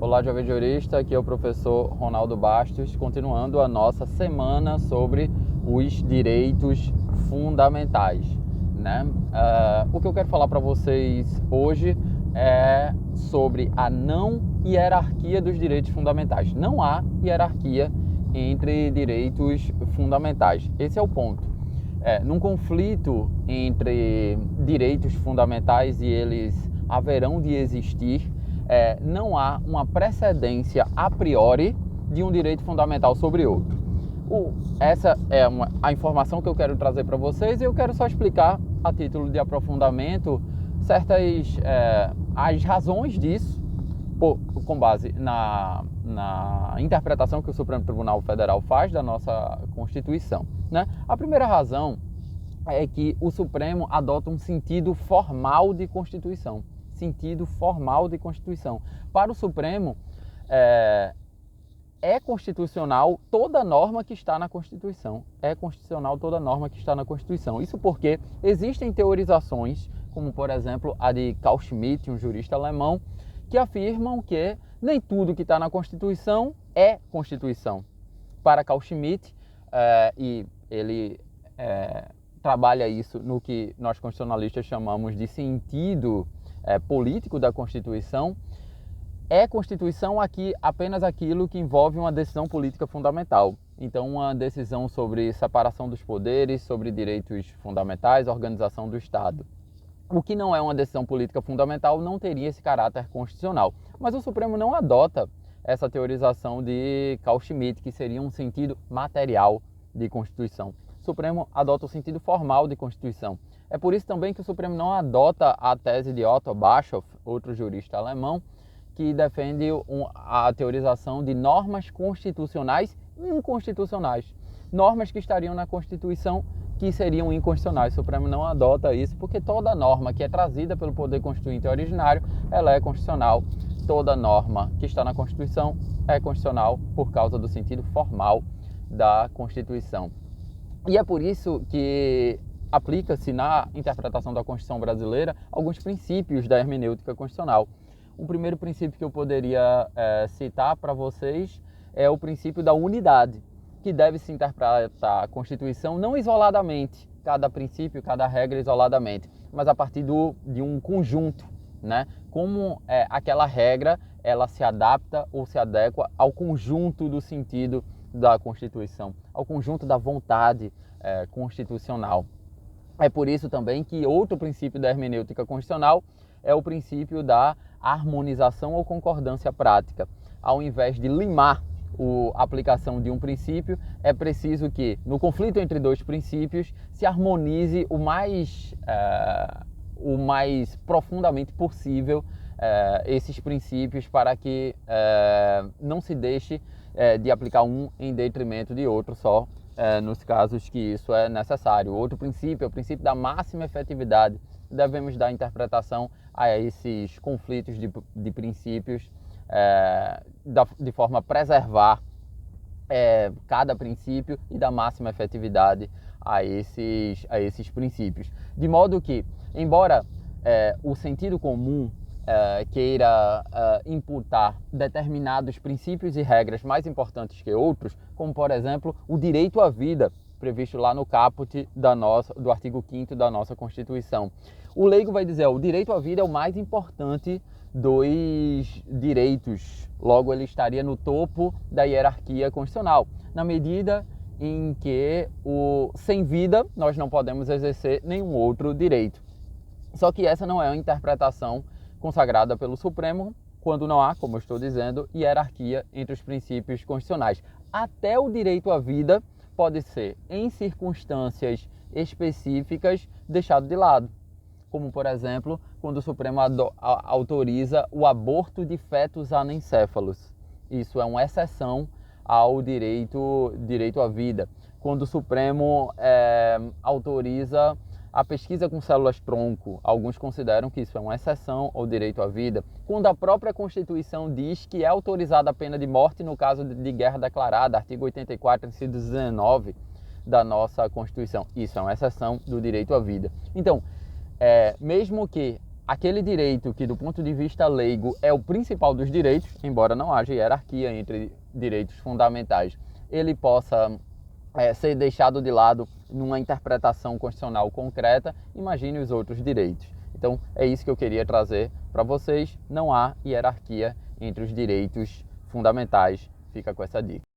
Olá, jovem jurista, aqui é o professor Ronaldo Bastos, continuando a nossa semana sobre os direitos fundamentais, né? O que eu quero falar para vocês hoje é sobre a não hierarquia dos direitos fundamentais. Não há hierarquia entre direitos fundamentais. Esse é o ponto. Num conflito entre direitos fundamentais e eles haverão de existir, não há uma precedência a priori de um direito fundamental sobre outro. Essa é a informação que eu quero trazer para vocês e eu quero só explicar, a título de aprofundamento, as razões disso, com base na interpretação que o Supremo Tribunal Federal faz da nossa Constituição, né? A primeira razão é que o Supremo adota um sentido formal de Constituição. Sentido formal de Constituição. Para o Supremo, é constitucional toda norma que está na Constituição. É constitucional toda norma que está na Constituição. Isso porque existem teorizações, como por exemplo a de Carl Schmitt, um jurista alemão, que afirmam que nem tudo que está na Constituição é Constituição. Para Carl Schmitt, e ele trabalha isso no que nós constitucionalistas chamamos de sentido político da Constituição, é Constituição aqui apenas aquilo que envolve uma decisão política fundamental. Então, uma decisão sobre separação dos poderes, sobre direitos fundamentais, organização do Estado. O que não é uma decisão política fundamental não teria esse caráter constitucional. Mas o Supremo não adota essa teorização de Carl Schmitt, que seria um sentido material de Constituição. O Supremo adota o sentido formal de Constituição. É por isso também que o Supremo não adota a tese de Otto Bischoff, outro jurista alemão, que defende a teorização de normas constitucionais inconstitucionais. Normas que estariam na Constituição que seriam inconstitucionais. O Supremo não adota isso porque toda norma que é trazida pelo poder constituinte originário, ela é constitucional. Toda norma que está na Constituição é constitucional por causa do sentido formal da Constituição. E é por isso que aplica-se na interpretação da Constituição brasileira alguns princípios da hermenêutica constitucional. O primeiro princípio que eu poderia citar para vocês é o princípio da unidade, que deve se interpretar a Constituição não isoladamente, cada princípio, cada regra isoladamente, mas a partir de um conjunto, né? Como aquela regra ela se adapta ou se adequa ao conjunto do sentido da Constituição, ao conjunto da vontade constitucional. É por isso também que outro princípio da hermenêutica constitucional é o princípio da harmonização ou concordância prática. Ao invés de limar a aplicação de um princípio, é preciso que, no conflito entre dois princípios, se harmonize o mais profundamente possível esses princípios para que não se deixe de aplicar um em detrimento de outro só, nos casos que isso é necessário. Outro princípio é o princípio da máxima efetividade. Devemos dar interpretação a esses conflitos de princípios de forma a preservar cada princípio e dar máxima efetividade a esses princípios. De modo que, embora o sentido comum queira imputar determinados princípios e regras mais importantes que outros, como por exemplo o direito à vida, previsto lá no caput do artigo 5º da nossa Constituição. O leigo vai dizer, o direito à vida é o mais importante dos direitos, logo ele estaria no topo da hierarquia constitucional, na medida em que sem vida nós não podemos exercer nenhum outro direito. Só que essa não é uma interpretação consagrada pelo Supremo, quando não há, como eu estou dizendo, hierarquia entre os princípios constitucionais. Até o direito à vida pode ser, em circunstâncias específicas, deixado de lado. Como, por exemplo, quando o Supremo autoriza o aborto de fetos anencéfalos. Isso é uma exceção ao direito à vida. Quando o Supremo autoriza a pesquisa com células-tronco, alguns consideram que isso é uma exceção ao direito à vida. Quando a própria Constituição diz que é autorizada a pena de morte no caso de guerra declarada, artigo 84, inciso 19 da nossa Constituição. Isso é uma exceção do direito à vida. Então, mesmo que aquele direito que do ponto de vista leigo é o principal dos direitos, embora não haja hierarquia entre direitos fundamentais, ele possa ser deixado de lado numa interpretação constitucional concreta, imagine os outros direitos. Então é isso que eu queria trazer para vocês, não há hierarquia entre os direitos fundamentais, fica com essa dica.